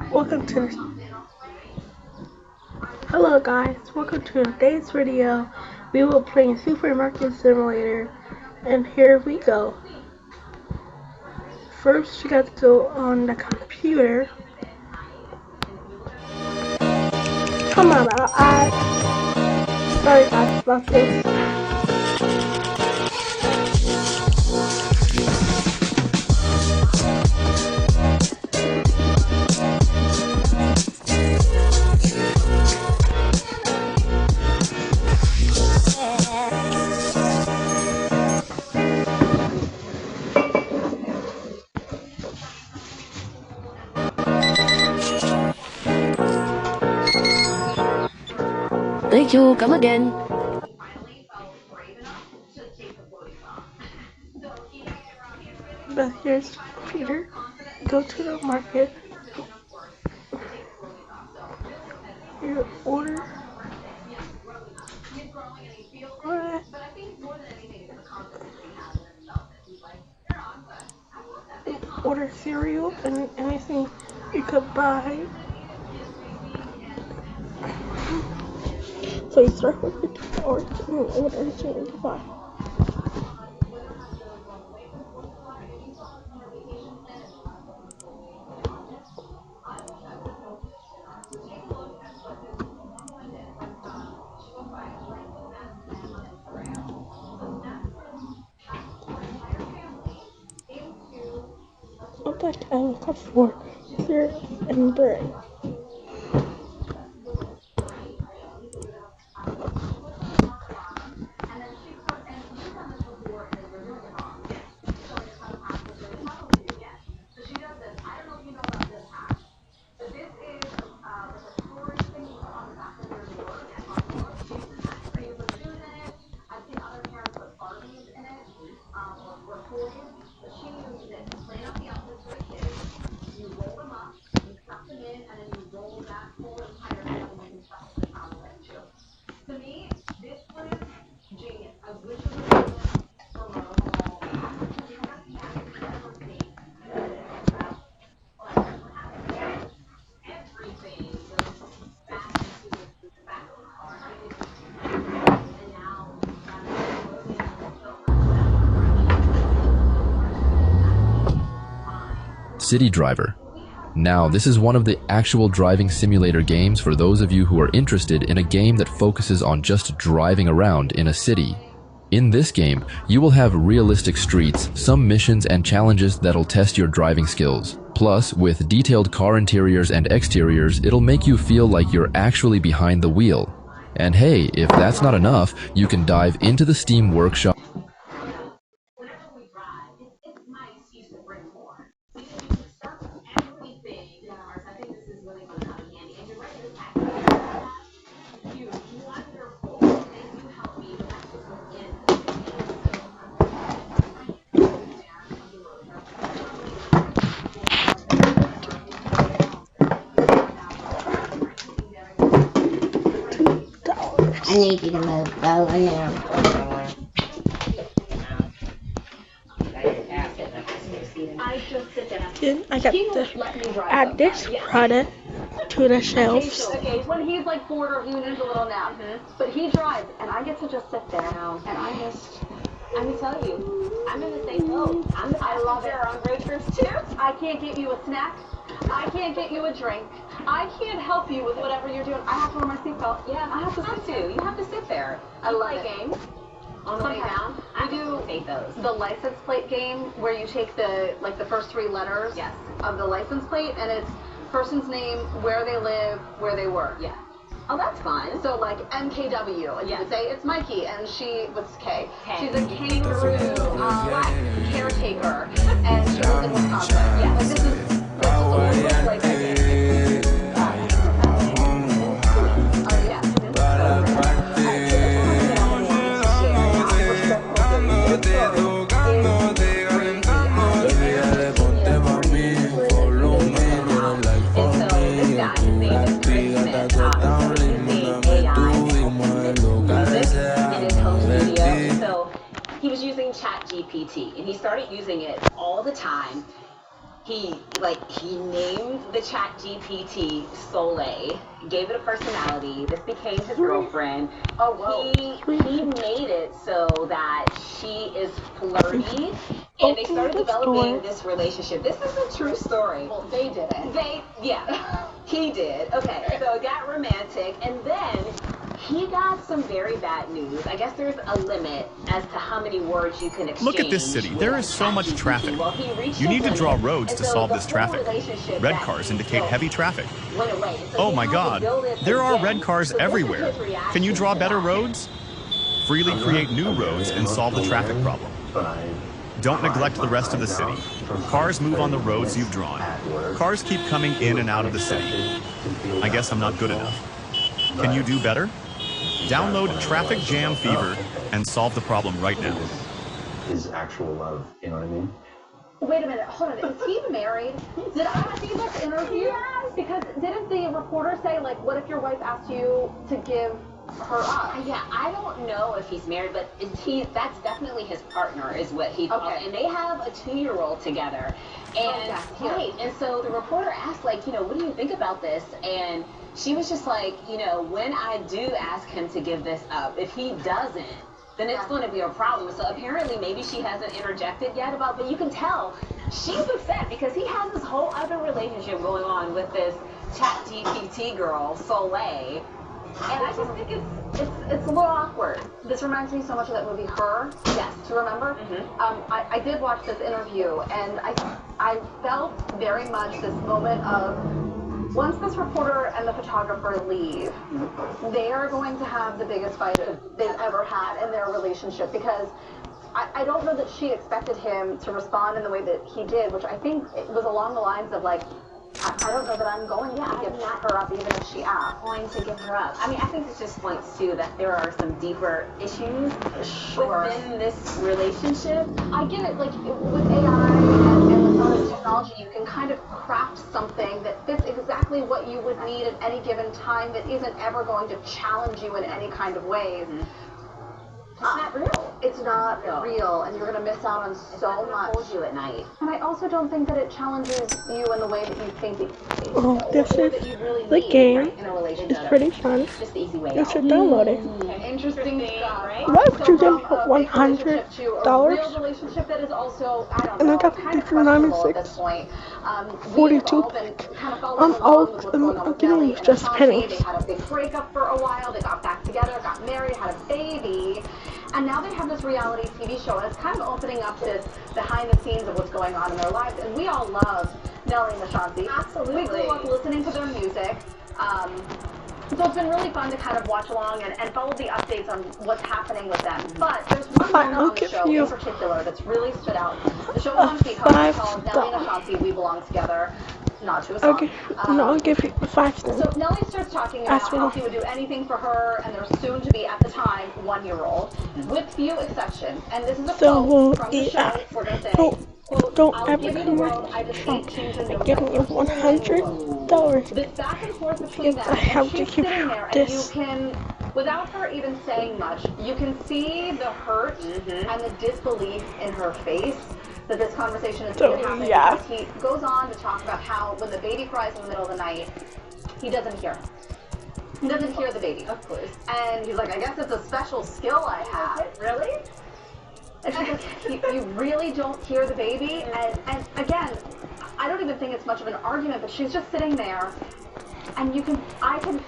Welcome to Hello guys, welcome to today's video. We will play Supermarket Simulator, and here we go. First you got to go on the computer. Come on, sorry guys about this. Thank you, come again. But here's the computer. Go to the market. Your order. Order cereal and anything you could buy. So you start with the order to buy. Look like I look for cereal and bread. City Driver. Now, this is one of the actual driving simulator games for those of you who are interested in a game that focuses on just driving around in a city. In this game, you will have realistic streets, some missions and challenges that'll test your driving skills. Plus, with detailed car interiors and exteriors, it'll make you feel like you're actually behind the wheel. And hey, if that's not enough, you can dive into the Steam Workshop. I need you to move over here. Then I got to add this product to the shelves. Okay, when he's like bored or he needs a little nap. But he drives, and I get to just sit there. And I'm gonna tell you, I'm in the same boat. I love it. On road trips too. I can't get you a snack. I can't get you a drink. I can't help you with whatever you're doing. I have to wear my seatbelt. Yeah, I have to sit too. You have to sit there. I love it. Games. On the way down, we do take those. The license plate game where you take the first three letters of the license plate, and it's person's name, where they live, where they work. Yeah. Oh, that's fun. So like MKW, and you would say it's Mikey, and what's K? She's a kangaroo caretaker, and she lives in Wisconsin. Yeah. Like this is like that game. He was using ChatGPT, and he started using it all the time. he named the chat GPT Soleil, gave it a personality. This became his girlfriend. Oh, whoa. He made it so that she is flirty, and they started developing this relationship. This is a true story. Well, they didn't. He did. Okay, so it got romantic, and then he got some very bad news. I guess there's a limit as to how many words you can exchange. Look at this city. There is so much traffic. You need to draw roads to solve this traffic. Red cars indicate heavy traffic. Oh my God. There are red cars everywhere. Can you draw better roads? Freely create new roads and solve the traffic problem. Don't neglect the rest of the city. Cars move on the roads you've drawn. Cars keep coming in and out of the city. I guess I'm not good enough. Can you do better? Download Traffic Jam Fever and solve the problem right now. His actual love, you know what I mean? Wait a minute, hold on. Is he married? Did I see this interview? Yes. Because didn't the reporter say, like, what if your wife asked you to give her up? Yeah, I don't know if he's married, but that's definitely his partner, is what he calls it. And they have a 2-year-old together. And and so the reporter asked, like, what do you think about this? And she was just like, when I do ask him to give this up, if he doesn't, then it's going to be a problem. So apparently maybe she hasn't interjected yet but you can tell she's upset because he has this whole other relationship going on with this chat GPT girl, Soleil. And I just think it's a little awkward. This reminds me so much of that movie, Her. Yes. Do you remember? Mm-hmm. I did watch this interview, and I felt very much this moment of, once this reporter and the photographer leave, they are going to have the biggest fight they've ever had in their relationship, because I don't know that she expected him to respond in the way that he did, which I think it was along the lines of, like, I don't know that I'm going to give her up even if she asks. Going to give her up. I mean, I think this just points to that there are some deeper issues within this relationship. I get it, like, with AI and with all this technology, you can kind of craft something that fits exactly what you would need at any given time that isn't ever going to challenge you in any kind of ways. It's not real. It's not real, and you're going to miss out on so much. Hold you at night. And I also don't think that it challenges you in the way that you think it This is the game. It's pretty fun. Just the easy way You should download it. Interesting stuff, right? Why would you give $100? Real relationship that is also, I don't And I know, got kind of 59 questionable and at this point. 42. I'm old. I'm getting just pennies. They had a big breakup for a while. They got back together, got married, had a baby. And now they have this reality TV show, and it's kind of opening up this behind the scenes of what's going on in their lives. And we all love Nelly and Ashanti. Absolutely. We grew up listening to their music. So it's been really fun to kind of watch along and follow the updates on what's happening with them. But there's one Fine, moment I'll on the give show you in particular that's really stood out. The show is on Peacock. It's called Nelly and Ashanti, We Belong Together. Not to a song. I'll give you 5 cents. So Nelly starts talking about how he would do anything for her and their soon-to-be, at the time, 1-year-old, with few exceptions. And this is a quote from the show. We're going to say, quote, Don't "I'll ever give you the come world, back I to just Trump. can't choose a I'm giving you $100. This back and forth between them, I have and to she's keep sitting there, this. and you can, without her even saying much, you can see the hurt and the disbelief in her face that this conversation is going to happen. Yeah. Because he goes on to talk about how when the baby cries in the middle of the night, he doesn't hear. He doesn't hear the baby. Of course. And he's like, I guess it's a special skill I have. Really? And she's like, you really don't hear the baby? And again, I don't even think it's much of an argument, but she's just sitting there, and I could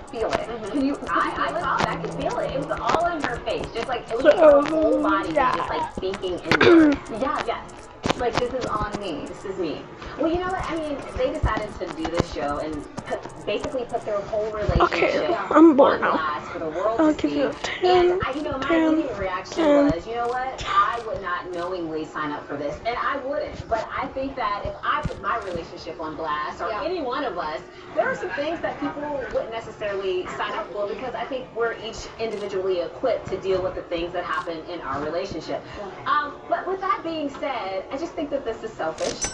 feel it. Can you? I saw it. I could feel it. It was all in her face, just like it was like her whole body was just like speaking in words. Yes. Like, this is on me. This is me. Well, you know what? I mean, they decided to do this show and basically put their whole relationship I'm bored on now. glass for the world I'll to give see. you a 10, And my immediate reaction was, you know what? I would not knowingly sign up for this, and I wouldn't. But I think that if I put my relationship on blast, or any one of us, there are some things that people wouldn't necessarily sign up for, because I think we're each individually equipped to deal with the things that happen in our relationship. But with that being said, I just think that this is selfish.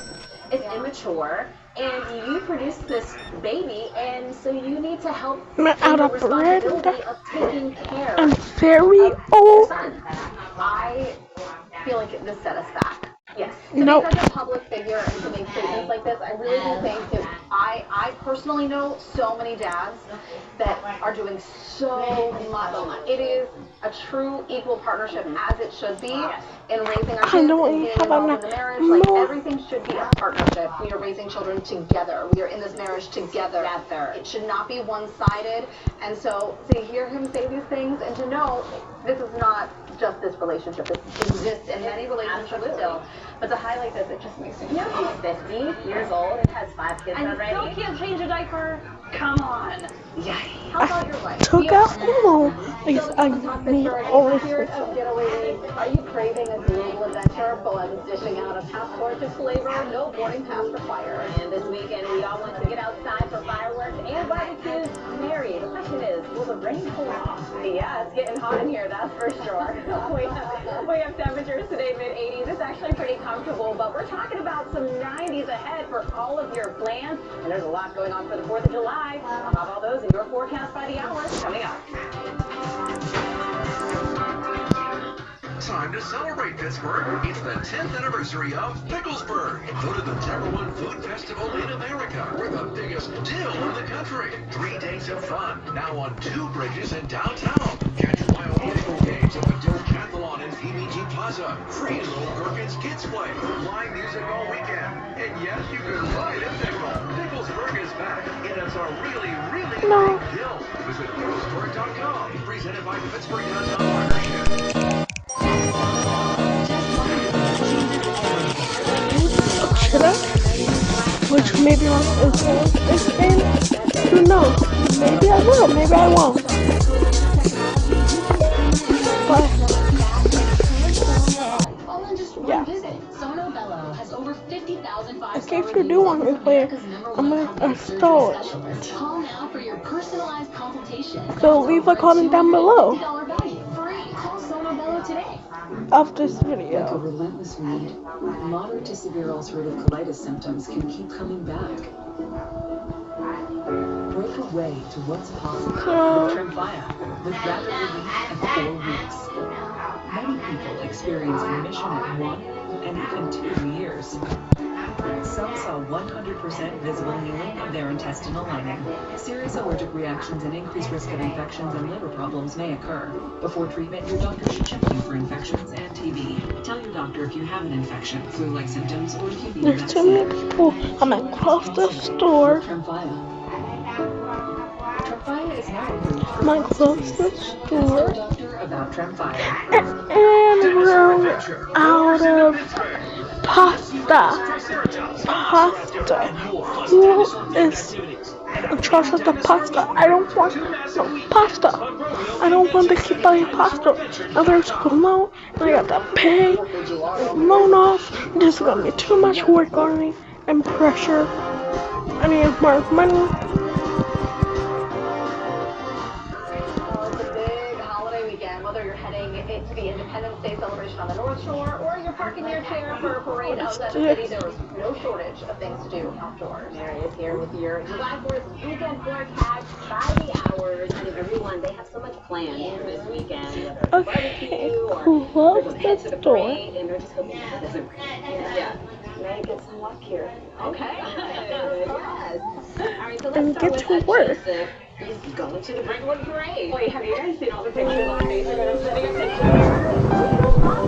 It's immature, and you produced this baby, and so you need to help I'm out of bread. responsibility of taking care I'm very of your old. son. I feel like this set us back. Yes. Nope. To be such a public figure and to make statements like this, I really do think that I personally know so many dads that are doing so much. It is a true equal partnership, as it should be, in raising our kids and being involved in the marriage. Like, everything should be a partnership. We are raising children together. We are in this marriage together. It should not be one-sided. And so to hear him say these things and to know this is not just this relationship. This exists in many relationships still. But to highlight this, it just makes me feel He's 50 years old and has 5 kids and already. still can't change a diaper. Come on. Yeah. How about your life? Took out Hulu. I need all In the this spirit stuff. of getaway week, are you craving a global adventure? Blends dishing out a passport to flavor, no boarding pass required. And this weekend, we all want to get outside for fireworks and barbecues. Mary, the question is, will the rain pull off? Yeah, it's getting hot in here, that's for sure. we have temperatures today, mid-80s. It's actually pretty comfortable, but we're talking about some 90s ahead for all of your plans. And there's a lot going on for the 4th of July. I'll have all those in your forecast by the hour coming up. Time to celebrate, Pittsburgh. It's the 10th anniversary of Picklesburg, voted the #1 food festival in America. We're the biggest deal in the country. 3 days of fun, now on 2 bridges in downtown. Catch wild pickle games at the Decathlon in PBG Plaza. Free Little Gherkins Kids Play. Live music all weekend. And yes, you can ride a pickle. Picklesburg is back, and it's a really, really big deal. Visit picklesburg.com. Presented by the Pittsburgh Downtown Partnership. Should I? Which maybe I'll influence this game? Who knows? Maybe I will, maybe I won't. But yeah. In case you do want me to play it, I'm gonna install it. Call now for your personalized consultation. So leave a comment down below Call Sono Bello today. of this Like a video. relentless weed, moderate to severe ulcerative colitis symptoms can keep coming back. Break away to what's possible with Tremfya, with rapid relief in 4 weeks. Many people experience remission at 1 and even 2 years. Some saw 100% visible healing of their intestinal lining. Serious allergic reactions and increased risk of infections and liver problems may occur. Before treatment, your doctor should check you for infections and TB. Tell your doctor if you have an infection, flu-like symptoms, or if you need a There's too many vaccine. people. I'm gonna close the store. Tremfya. Tremfya is now approved for I'm gonna close the Ask your store. doctor about Tremfya. And we're out of pasta. Pasta. Who is in charge of the pasta? I don't want no pasta. I don't want to keep buying pasta. Now there's a loan, and I got to pay the loan off. This is gonna be too much work on me and pressure. I need more money. Well, it's a big holiday weekend, whether you're heading to the Independence Day celebration on the North Shore or you're parking your chair for a parade outside the city, there was no shortage of things to do outdoors. Mary is here with your July 4th weekend forecast by the hours. And everyone, they have so much planned for this weekend. Okay, Or close they're going to head to the the door. parade, and they're just hoping that it doesn't rain. Yeah. May get some luck here. Okay. Yes. All right, so And let's get start to with work. Joseph. He's going to the Brentwood Parade. Wait, have you guys seen all the pictures on Facebook? I'm sending a picture.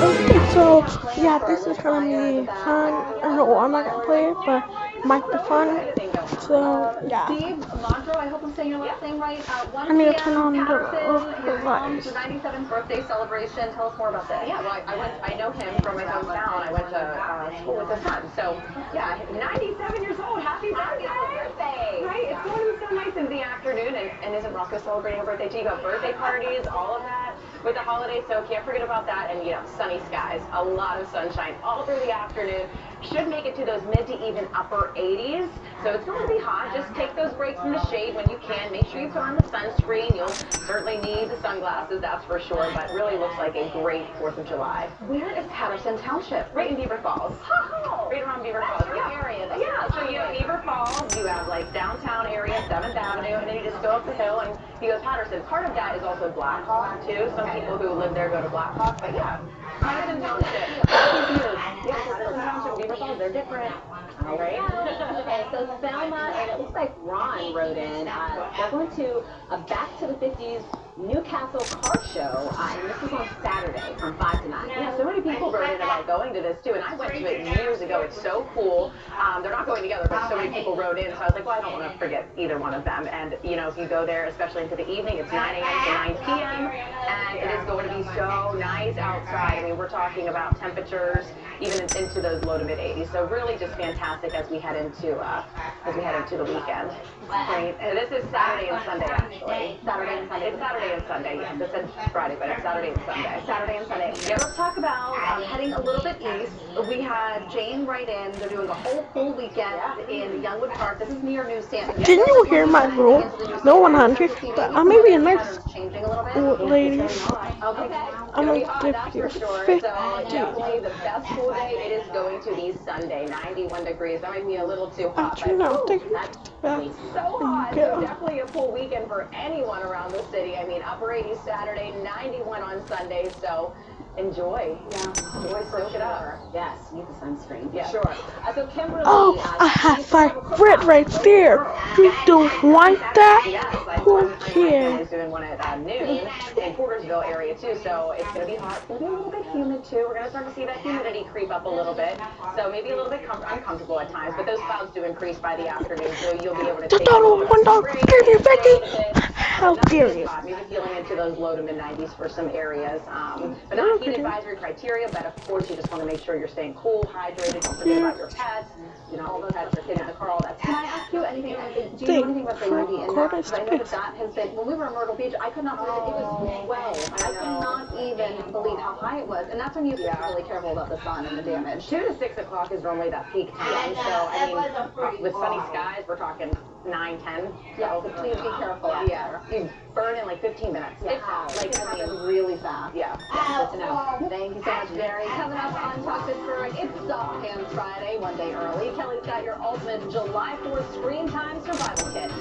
Okay, so yeah, this is gonna be fun. I don't know, I'm not gonna play it, but it might be fun. So yeah, Steve Mondro, I hope I'm saying your last name right. 1 I need to p.m. turn on the Patterson, your mom's lights. 97th birthday celebration. Tell us more about that. Yeah, well, I know him from my hometown. I went to school with his son. So yeah, 97 years old. Happy birthday! Right, it's going to be so nice in the afternoon. And isn't Roscoe celebrating a birthday too? You got birthday parties, all of that with the holidays. So can't forget about that. And you know, sunny skies, a lot of sunshine all through the afternoon. should make it to those mid to even upper 80s. So it's going to be hot. Just take those breaks in the shade when you can. Make sure you put on the sunscreen. You'll certainly need the sunglasses, that's for sure, but really looks like a great 4th of July. Where is Patterson Township? Right in Beaver Falls. Right around Beaver Falls. Yeah, so you have Beaver Falls, you have like downtown area, 7th Avenue, and then you just go up the hill and you go to Patterson. Part of that is also Black Hawk, too. Some people who live there go to Black Hawk, but yeah. Patterson Township. Yeah, Patterson Township, Beaver Falls, they're different. All right. Okay, so Thelma, and it looks like Ron wrote in, they're going to a Back to the 50s Newcastle car show, and this is on Saturday from 5 to 9. Yeah, so many people wrote in about going to this too, and I went to it years ago. It's so cool. They're not going together, but so many people wrote in, so I was like, well, I don't want to forget either one of them. And, you know, if you go there, especially into the evening, it's 9 a.m. to 9 p.m., and it is going to be so nice outside. I mean, we're talking about temperatures even into those low to mid 80s. So really just fantastic as we head into the weekend. Great. And this is Saturday and Sunday, actually. Saturday and Sunday. It's Saturday and Sunday. Yeah, this said Friday, but it's Saturday and Sunday. Saturday and Sunday. Yeah, let's talk about heading a little bit east. We had Jane write in. They're doing a whole full weekend in Youngwood Park. This is near New Stanton. Didn't you hear my rule? No 100, but I may be a nice old lady. Okay. I'm gonna give you 50. So definitely the best cool day. It is going to be Sunday, 91 degrees. That might be a little too hot. But you know, That's so hot. So definitely a full weekend for anyone around the city. I mean, upper 80s Saturday, 91 on Sunday. So enjoy. Yeah. Enjoy, soak it up. Yes, need the sunscreen. Yeah, sure. So Kimberly. Oh, I have my red right there. You don't want that? Yes, Who cares? is doing one at noon in Portersville area too. So it's going to be hot. It's going to be a little bit humid too. We're going to start to see that humidity creep up a little bit. So maybe a little bit uncomfortable at times. But those clouds do increase by the afternoon, so you'll be able to take $1, give me 50. How dare you? Maybe feeling into those low to mid 90s for some areas. But not heat advisory criteria, but of course you just want to make sure you're staying cool, hydrated, don't forget about your pets. You know, all those pets are kids in the car, all that. Can I ask you anything? Do you know anything about the Lundy Index? Because I know that has been, when we were in Myrtle Beach, I could not believe it. It was 12. I could not even believe how high it was. And that's when you have to be really careful about the sun and the damage. 2 to 6 o'clock is normally that peak time. So, I mean, with sunny skies, we're talking 9, 10. Yeah, so please be careful out there. You burn in like 15 minutes. Yeah. It's like, I mean, really fast. Yeah. Good to know. Thank you so much, Jerry. Coming up on Talk Pittsburgh, it's Soft Hands Friday, one day early. Kelly's got your ultimate July 4th screen time survival kit.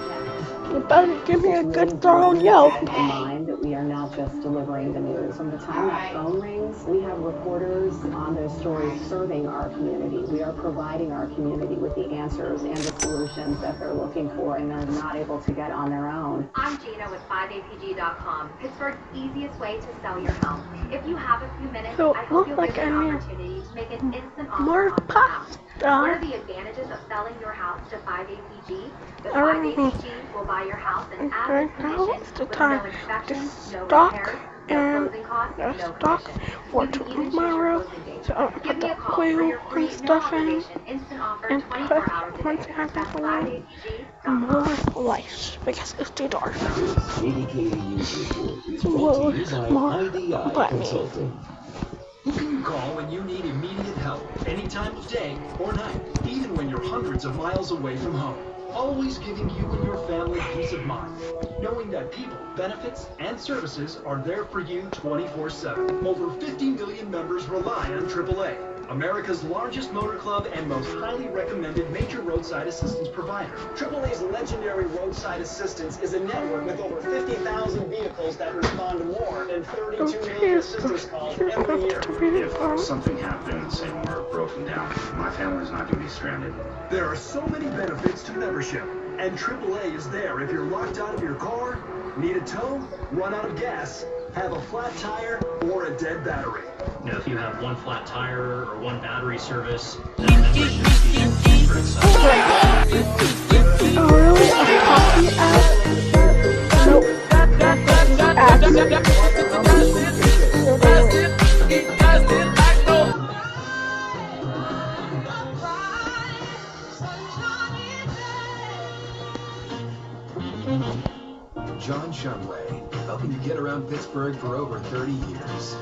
You better give me a good thrown yelp. Keep in mind that we are not just delivering the news. From the time that phone rings, we have reporters on those stories serving our community. We are providing our community with the answers and the solutions that they're looking for, and they're not able to get on their own. I'm Gina with 5apg.com, Pittsburgh's easiest way to sell your home. If you have a few minutes, So I hope you'll like give me an I opportunity to make an instant offer more on your house. What are pasta. the advantages of selling your house to 5APG? The I don't know. 5APG will buy your house and add Right its now commission it's the with time no to inspections, no stock repairs, no and closing costs, the no stock commission. for You can even choose your tomorrow. closing date. So I'll Give put me the a call for your oil free, and stuff no in obligation, instant offer, and 24 put hours a once day. I have That's the oil 5apg.com. more lights because it's too dark. ADK News Report is Whoa, brought to you by more IDI bunny. Consulting. You can call when you need immediate help, any time of day or night, even when you're hundreds of miles away from home. Always giving you and your family peace of mind, knowing that people, benefits, and services are there for you 24/7. Over 50 million members rely on AAA, America's largest motor club and most highly recommended major roadside assistance provider. AAA's legendary roadside assistance is a network with over 50,000 vehicles that respond to more than 32 million assistance calls every year. If something happens and we're broken down, my family's not going to be stranded. There are so many benefits to membership, and AAA is there if you're locked out of your car, need a tow, run out of gas, have a flat tire, or a dead battery. You know, if you have one flat tire or one battery service, Oh really? A coffee app? Nope. John Shumway, helping you get around Pittsburgh for over 30 years.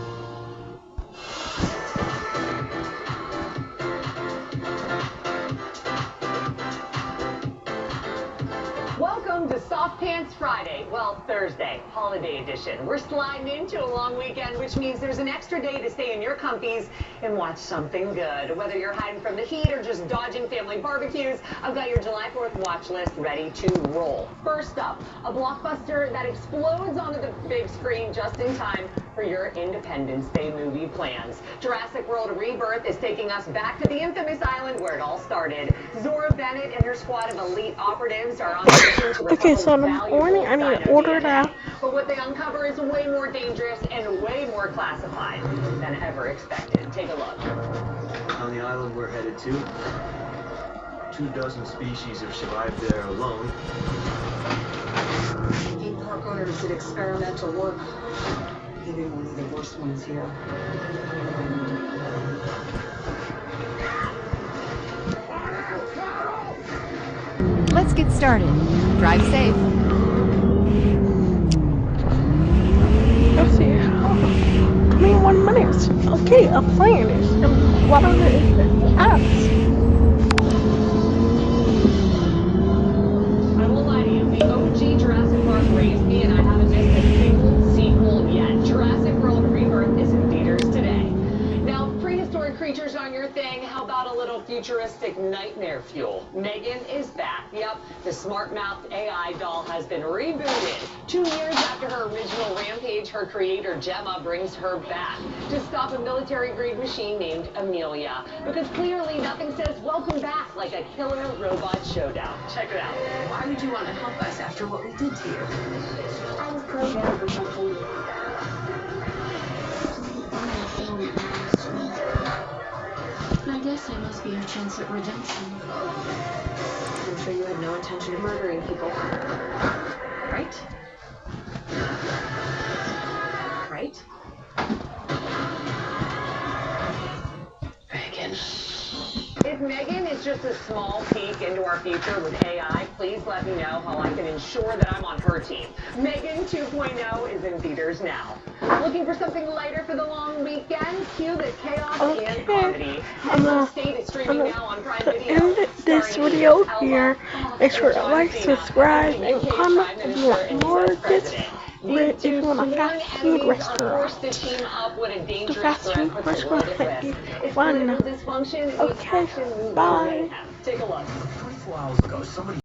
Soft Pants Friday, well, Thursday, holiday edition. We're sliding into a long weekend, which means there's an extra day to stay in your comfies and watch something good. Whether you're hiding from the heat or just dodging family barbecues, I've got your July 4th watch list ready to roll. First up, a blockbuster that explodes onto the big screen just in time for your Independence Day movie plans. Jurassic World Rebirth is taking us back to the infamous island where it all started. Zora Bennett and her squad of elite operatives are on a mission to Okay, so in the morning I need to order that. But what they uncover is way more dangerous and way more classified than ever expected. Take a look. On the island we're headed to, 24 species have survived there alone. Theme park owners did experimental work. Maybe one of the worst ones here. Let's get started. Drive safe. Let's see. 21 minutes. Okay, I'm playing it. And what are the apps? I won't lie to you, the OG Jurassic Park raised me and I haven't missed a single sequel yet. Jurassic World Rebirth is in theaters today. Now, prehistoric creatures aren't your thing. How about a little futuristic nightmare fuel? Megan is back. Yep, the smart-mouthed AI doll has been rebooted. 2 years after her original rampage, her creator Gemma brings her back to stop a military-grade machine named Amelia. Because clearly nothing says welcome back like a killer robot showdown. Check it out. Why would you want to help us after what we did to you? I was programmed for something. I guess I must be your chance at redemption. I'm sure you had no intention of murdering people. Right? Right? Megan. If Megan is just a small peek into our future with AI, please let me know how I can ensure that I'm on her team. Megan 2.0 is in theaters now. Looking for something lighter for the long weekend? Cue the chaos and comedy. Headless State is streaming now on Prime Video. End this video here. Make sure to like, subscribe, and comment if you want more tips. If you want a fast food restaurant. The fast food restaurant might be fun. Okay, bye. Take a look. 24 hours ago, somebody